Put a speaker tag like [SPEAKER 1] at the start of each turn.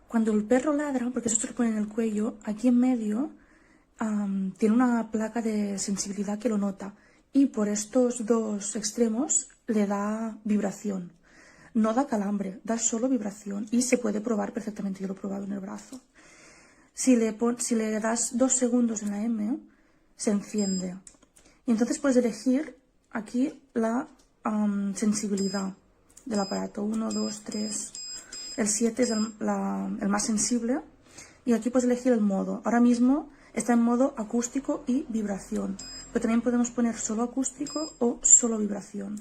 [SPEAKER 1] Cuando el perro ladra, porque eso se lo pone en el cuello, aquí en medio tiene una placa de sensibilidad que lo nota. Y por estos dos extremos le da vibración. No da calambre, da solo vibración. Y se puede probar perfectamente, yo lo he probado en el brazo. Si le das 2 segundos en la M, se enciende. Y entonces puedes elegir aquí la sensibilidad del aparato. 1, 2, 3. El 7 es el más sensible. Y aquí puedes elegir el modo. Ahora mismo está en modo acústico y vibración. Pero también podemos poner solo acústico o solo vibración.